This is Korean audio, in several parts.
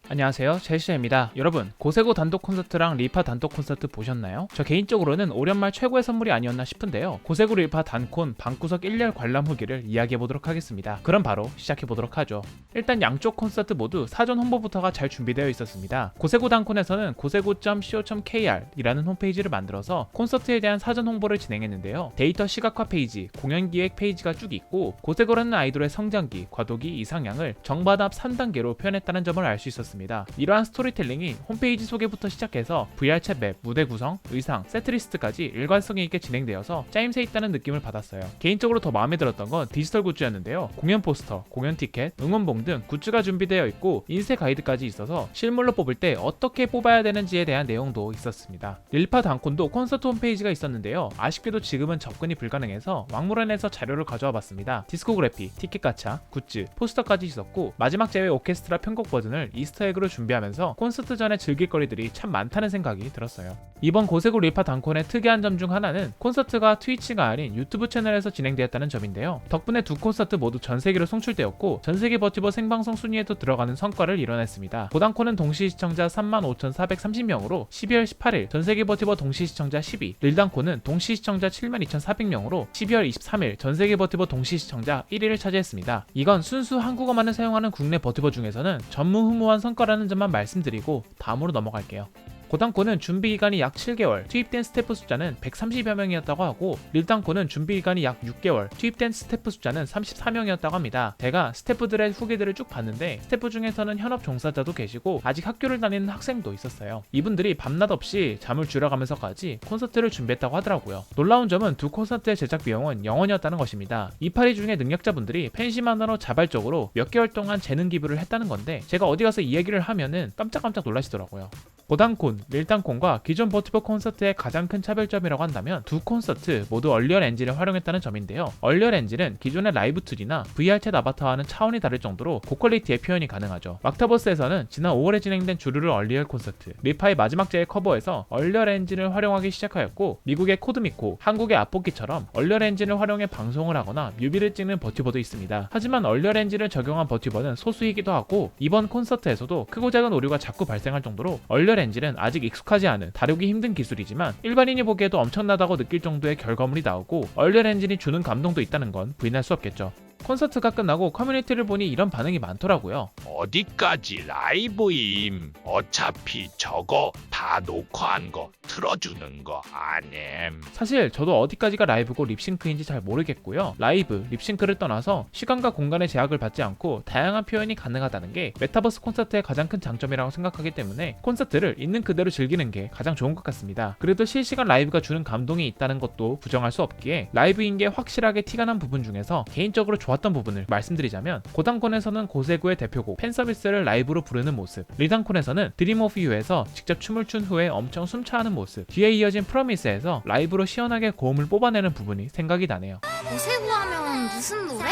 안녕하세요, 제시입니다. 여러분, 고세고 단독 콘서트랑 리파 단독 콘서트 보셨나요? 저 개인적으로는 올 연말 최고의 선물이 아니었나 싶은데요. 고세고 리파 단콘 방구석 1열 관람 후기를 이야기해보도록 하겠습니다. 그럼 바로 시작해보도록 하죠. 일단 양쪽 콘서트 모두 사전 홍보부터가 잘 준비되어 있었습니다. 고세고 단콘에서는 고세고.co.kr 이라는 홈페이지를 만들어서 콘서트에 대한 사전 홍보를 진행했는데요. 데이터 시각화 페이지, 공연 기획 페이지가 쭉 있고 고세고라는 아이돌의 성장기, 과도기, 이상향을 정반합 3단계로 표현했다는 점을 알 수 있었습니다. 이러한 스토리텔링이 홈페이지 소개부터 시작해서 VR 챗 맵, 무대 구성, 의상, 세트리스트까지 일관성 있게 진행되어서 짜임새 있다는 느낌을 받았어요. 개인적으로 더 마음에 들었던 건 디지털 굿즈였는데요. 공연 포스터, 공연 티켓, 응원봉 등 굿즈가 준비되어 있고 인쇄 가이드까지 있어서 실물로 뽑을 때 어떻게 뽑아야 되는지에 대한 내용도 있었습니다. 릴파 단콘도 콘서트 홈페이지가 있었는데요. 아쉽게도 지금은 접근이 불가능해서 왕물원에서 자료를 가져와 봤습니다. 디스코그래피, 티켓 가차, 굿즈, 포스터까지 있었고 마지막 제외 오케스트라 편곡 버전을 이스터에그로 준비하면서 콘서트 전에 즐길 거리들이 참 많다는 생각이 들었어요. 이번 고세고 릴파 단콘의 특이한 점 중 하나는 콘서트가 트위치가 아닌 유튜브 채널에서 진행되었다는 점인데요. 덕분에 두 콘서트 모두 전세계로 송출되었고 전세계 버티버 생방송 순위에도 들어가는 성과를 이뤄냈습니다. 고단콘은 동시 시청자 35,430명으로 12월 18일, 전세계 버티버 동시 시청자 10위, 릴단콘은 동시 시청자 72,400명으로 12월 23일 전세계 버티버 동시 시청자 1위를 차지했습니다. 이건 순수 한국어만을 사용하는 국내 버티버 중에서는 전무후무한 성과라는 점만 말씀드리고 다음으로 넘어갈게요. 고단콘은 준비기간이 약 7개월, 투입된 스태프 숫자는 130여 명이었다고 하고 릴단콘은 준비기간이 약 6개월, 투입된 스태프 숫자는 34명이었다고 합니다. 제가 스태프들의 후기들을 쭉 봤는데 스태프 중에서는 현업 종사자도 계시고 아직 학교를 다니는 학생도 있었어요. 이분들이 밤낮 없이 잠을 줄여가면서까지 콘서트를 준비했다고 하더라고요. 놀라운 점은 두 콘서트의 제작 비용은 0원이었다는 것입니다. 이파리 중에 능력자분들이 팬심 하나로 자발적으로 몇 개월 동안 재능 기부를 했다는 건데 제가 어디 가서 이 얘기를 하면은 깜짝깜짝 놀라시더라고요. 고단콘, 릴단콘과 기존 버티버 콘서트의 가장 큰 차별점이라고 한다면 두 콘서트 모두 얼리얼 엔진을 활용했다는 점인데요. 얼리얼 엔진은 기존의 라이브 툴이나 VR 챗 아바타와는 차원이 다를 정도로 고퀄리티의 표현이 가능하죠. 막타버스에서는 지난 5월에 진행된 주르르 얼리얼 콘서트, 리파의 마지막 제의 커버에서 얼리얼 엔진을 활용하기 시작하였고 미국의 코드미코, 한국의 앞볶이처럼 얼리얼 엔진을 활용해 방송을 하거나 뮤비를 찍는 버티버도 있습니다. 하지만 얼리얼 엔진을 적용한 버티버는 소수이기도 하고 이번 콘서트에서도 크고 작은 오류가 자꾸 발생할 정도로 얼리얼 엔진은 아직 익숙하지 않은 다루기 힘든 기술이지만 일반인이 보기에도 엄청나다고 느낄 정도의 결과물이 나오고 얼리얼 엔진이 주는 감동도 있다는 건 부인할 수 없겠죠. 콘서트가 끝나고 커뮤니티를 보니 이런 반응이 많더라고요. 어디까지 라이브임? 어차피 저거 다 녹화한 거 틀어주는 거 아님. 사실 저도 어디까지가 라이브고 립싱크인지 잘 모르겠고요. 라이브, 립싱크를 떠나서 시간과 공간의 제약을 받지 않고 다양한 표현이 가능하다는 게 메타버스 콘서트의 가장 큰 장점이라고 생각하기 때문에 콘서트를 있는 그대로 즐기는 게 가장 좋은 것 같습니다. 그래도 실시간 라이브가 주는 감동이 있다는 것도 부정할 수 없기에 라이브인 게 확실하게 티가 난 부분 중에서 개인적으로 좋았던 부분을 말씀드리자면 고단콘에서는 고세고의 대표곡 팬서비스를 라이브로 부르는 모습, 릴단콘에서는 드림 오브 유에서 직접 춤을 춘 후에 엄청 숨차하는 모습, 뒤에 이어진 프로미스에서 라이브로 시원하게 고음을 뽑아내는 부분이 생각이 나네요. 고세고 하면 무슨 노래?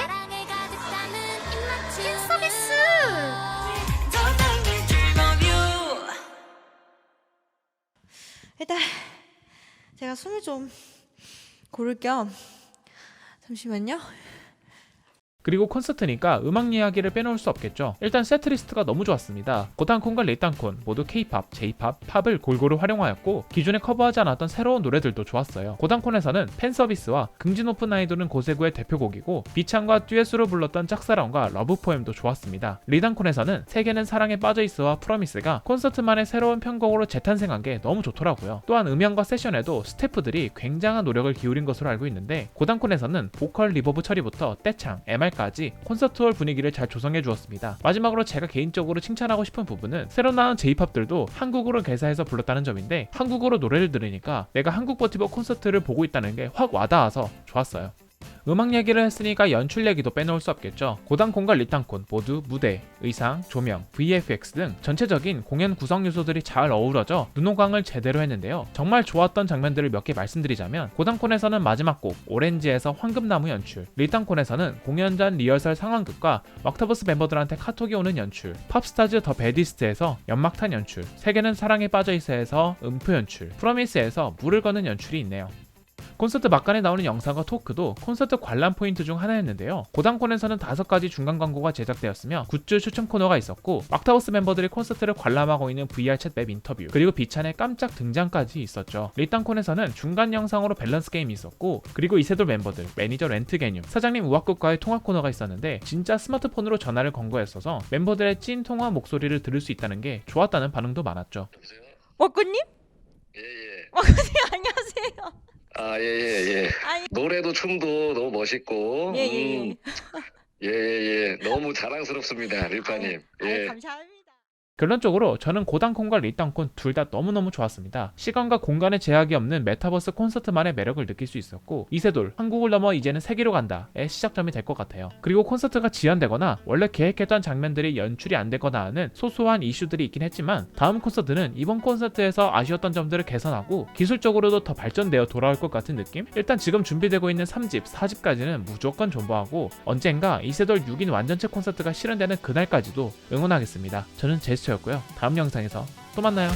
팬서비스! 일단 제가 숨을 좀 고를 겸 잠시만요. 그리고 콘서트니까 음악 이야기를 빼놓을 수 없겠죠. 일단 세트리스트가 너무 좋았습니다. 고단콘과 릴단콘 모두 K-팝, J-팝, 팝을 골고루 활용하였고 기존에 커버하지 않았던 새로운 노래들도 좋았어요. 고단콘에서는 팬서비스와 긍진 오픈 아이돌은 고세고의 대표곡이고 비창과 듀엣으로 불렀던 짝사랑과 러브포엠도 좋았습니다. 릴단콘에서는 세계는 사랑에 빠져있어와 프로미스가 콘서트만의 새로운 편곡으로 재탄생한 게 너무 좋더라고요. 또한 음향과 세션에도 스태프들이 굉장한 노력을 기울인 것으로 알고 있는데 고단콘에서는 보컬 리버브 처리부터 떼창, MR 까지 콘서트홀 분위기를 잘 조성해 주었습니다. 마지막으로 제가 개인적으로 칭찬하고 싶은 부분은 새로 나온 J-팝들도 한국어로 개사해서 불렀다는 점인데 한국어로 노래를 들으니까 내가 한국 버티버 콘서트를 보고 있다는 게 확 와닿아서 좋았어요. 음악 얘기를 했으니까 연출 얘기도 빼놓을 수 없겠죠. 고단콘과 릴단콘 모두 무대, 의상, 조명, VFX 등 전체적인 공연 구성 요소들이 잘 어우러져 눈호강을 제대로 했는데요. 정말 좋았던 장면들을 몇 개 말씀드리자면 고단콘에서는 마지막 곡 오렌지에서 황금나무 연출, 릴단콘에서는 공연 전 리허설 상황극과 왁타버스 멤버들한테 카톡이 오는 연출, 팝스타즈 더 배디스트에서 연막탄 연출, 세계는 사랑에 빠져있어에서 음표 연출, 프로미스에서 물을 거는 연출이 있네요. 콘서트 막간에 나오는 영상과 토크도 콘서트 관람 포인트 중 하나였는데요. 고단콘에서는 5가지 중간 광고가 제작되었으며 굿즈 추첨 코너가 있었고 막타버스 멤버들이 콘서트를 관람하고 있는 VR 챗 맵 인터뷰 그리고 비찬의 깜짝 등장까지 있었죠. 리땅콘에서는 중간 영상으로 밸런스 게임이 있었고 그리고 이세돌 멤버들, 매니저 렌트 개념, 사장님 우악국과의 통화 코너가 있었는데 진짜 스마트폰으로 전화를 건 거였어서 멤버들의 찐 통화 목소리를 들을 수 있다는 게 좋았다는 반응도 많았죠. 여보세요? 워꾸님? 예예. 워꾸님 안녕하세요. 아 예예예. 아니, 노래도 춤도 너무 멋있고. 예예예. 예예예. 너무 자랑스럽습니다, 릴파님. 예. 감사합니다. 결론적으로 저는 고단콘과 리땅콘 둘 다 너무너무 좋았습니다. 시간과 공간의 제약이 없는 메타버스 콘서트만의 매력을 느낄 수 있었고 이세돌 한국을 넘어 이제는 세계로 간다의 시작점이 될 것 같아요. 그리고 콘서트가 지연되거나 원래 계획했던 장면들이 연출이 안 되거나 하는 소소한 이슈들이 있긴 했지만 다음 콘서트는 이번 콘서트에서 아쉬웠던 점들을 개선하고 기술적으로도 더 발전되어 돌아올 것 같은 느낌? 일단 지금 준비되고 있는 3집, 4집까지는 무조건 존버하고 언젠가 이세돌 6인 완전체 콘서트가 실현되는 그날까지도 응원하겠습니다. 저는 제스처였고요. 다음 영상에서 또 만나요.